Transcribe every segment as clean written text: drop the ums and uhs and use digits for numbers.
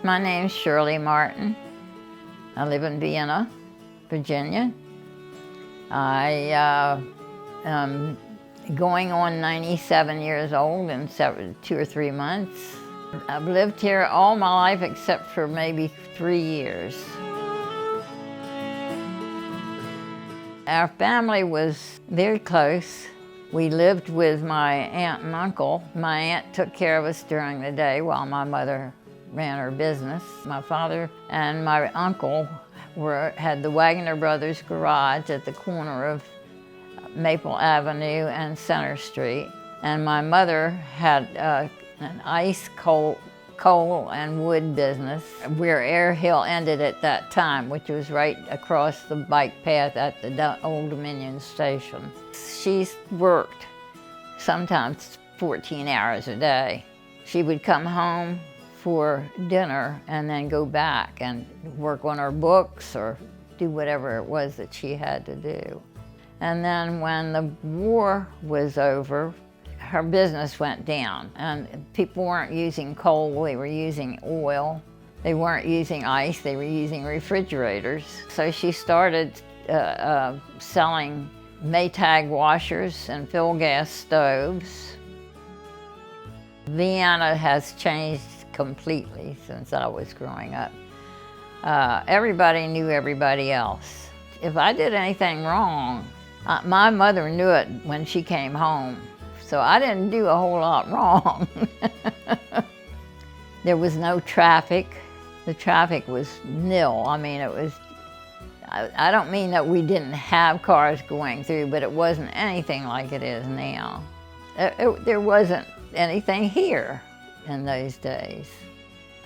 My name's Shirley Martin. I live in Vienna, Virginia. I am going on 97 years old in 2 or 3 months. I've lived here all my life except for maybe 3 years. Our family was very close. We lived with my aunt and uncle. My aunt took care of us during the day while my mother ran her business. My father and my uncle had the Wagner Brothers garage at the corner of Maple Avenue and Center Street. And my mother had an ice, coal and wood business where Air Hill ended at that time, which was right across the bike path at the Old Dominion station. She worked sometimes 14 hours a day. She would come home for dinner and then go back and work on her books or do whatever it was that she had to do. And then when the war was over, her business went down and people weren't using coal, they were using oil. They weren't using ice, they were using refrigerators. So she started selling Maytag washers and fill gas stoves. Vienna has changed completely since I was growing up. Everybody knew everybody else. If I did anything wrong, my mother knew it when she came home. So I didn't do a whole lot wrong. There was no traffic. The traffic was nil. I mean, it was, I don't mean that we didn't have cars going through, but it wasn't anything like it is now. There wasn't anything here in those days.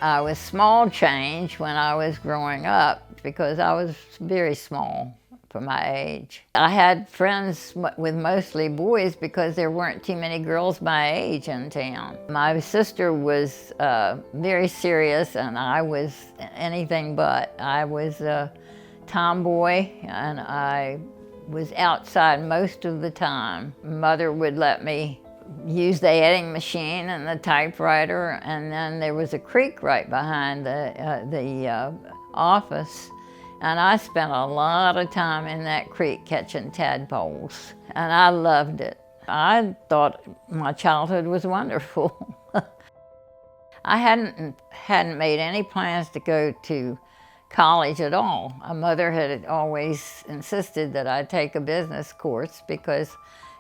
I was small change when I was growing up because I was very small for my age. I had friends with mostly boys because there weren't too many girls my age in town. My sister was very serious and I was anything but. I was a tomboy and I was outside most of the time. Mother would let me use the adding machine and the typewriter, and then there was a creek right behind the office. And I spent a lot of time in that creek catching tadpoles, and I loved it. I thought my childhood was wonderful. I hadn't made any plans to go to college at all. My mother had always insisted that I take a business course because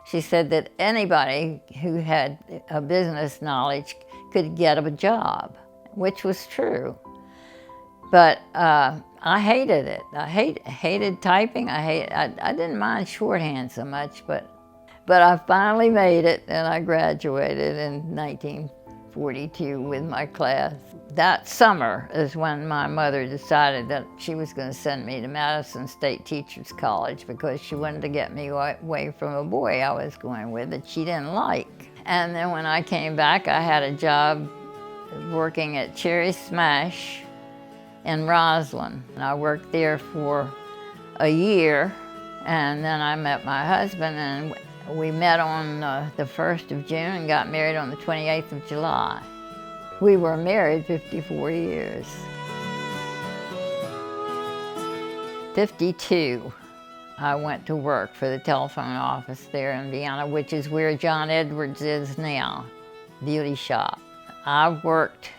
she said that anybody who had a business knowledge could get a job, which was true. But I hated it. I hated typing. I didn't mind shorthand so much, but I finally made it and I graduated in 1942 with my class. That summer is when my mother decided that she was going to send me to Madison State Teachers College because she wanted to get me away from a boy I was going with that she didn't like. And then when I came back, I had a job working at Cherry Smash in Roslyn. And I worked there for a year, and then I met my husband, and we met on the 1st of June and got married on the 28th of July. We were married 54 years. 52, I went to work for the telephone office there in Vienna, which is where John Edwards is now, beauty shop. I worked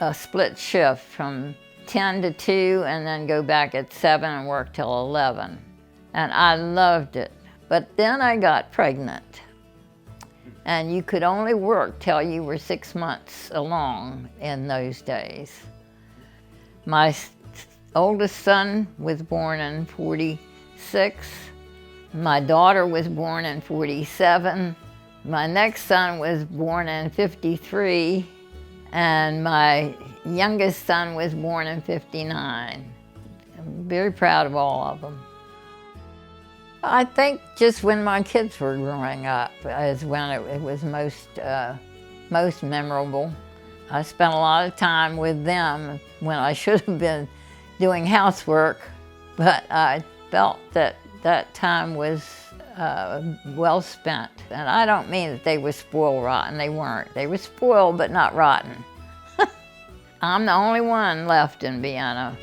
a split shift from 10 to 2 and then go back at 7 and work till 11. And I loved it. But then I got pregnant. And you could only work till you were 6 months along in those days. My oldest son was born in 46. My daughter was born in 47. My next son was born in 53. And my youngest son was born in 59. I'm very proud of all of them. I think just when my kids were growing up is when it was most memorable. I spent a lot of time with them when I should have been doing housework, but I felt that that time was well spent. And I don't mean that they were spoiled rotten, they weren't. They were spoiled but not rotten. I'm the only one left in Vienna.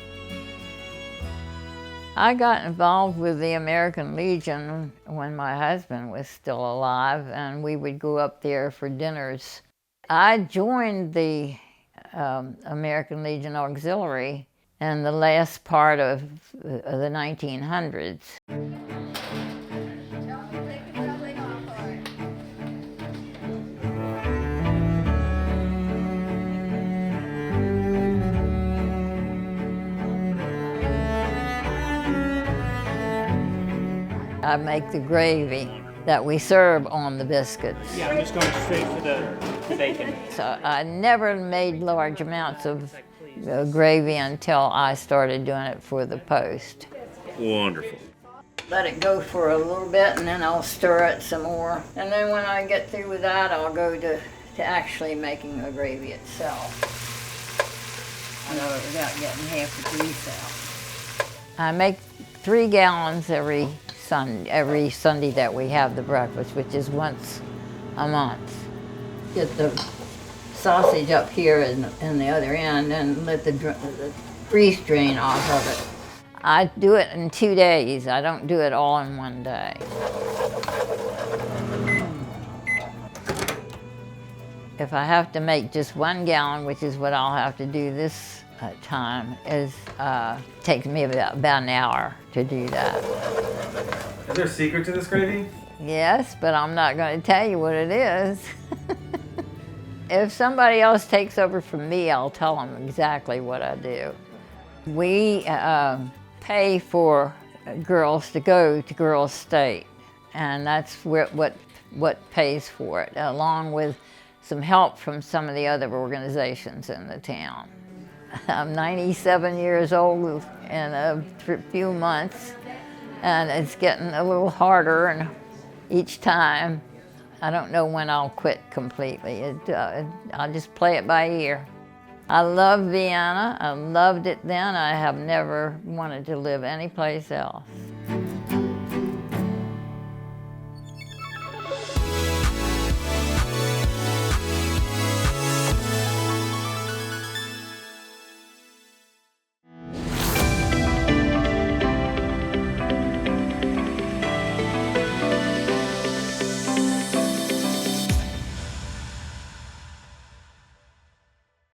I got involved with the American Legion when my husband was still alive, and we would go up there for dinners. I joined the American Legion Auxiliary in the last part of the 1900s. I make the gravy that we serve on the biscuits. Yeah, I'm just going straight for the bacon. So I never made large amounts of gravy until I started doing it for the Post. Wonderful. Let it go for a little bit and then I'll stir it some more. And then when I get through with that, I'll go to actually making the gravy itself. Without getting half the grease out. I make 3 gallons every Sunday that we have the breakfast, which is once a month. Get the sausage up here in the other end and let the grease drain off of it. I do it in 2 days. I don't do it all in one day. If I have to make just 1 gallon, which is what I'll have to do this time, takes me about an hour to do that. Is there a secret to this gravy? Yes, but I'm not going to tell you what it is. If somebody else takes over from me, I'll tell them exactly what I do. We pay for girls to go to Girls State, and that's what pays for it, along with some help from some of the other organizations in the town. I'm 97 years old in a few months, and it's getting a little harder, and each time I don't know when I'll quit completely. I'll just play it by ear. I love Vienna. I loved it then. I have never wanted to live anyplace else.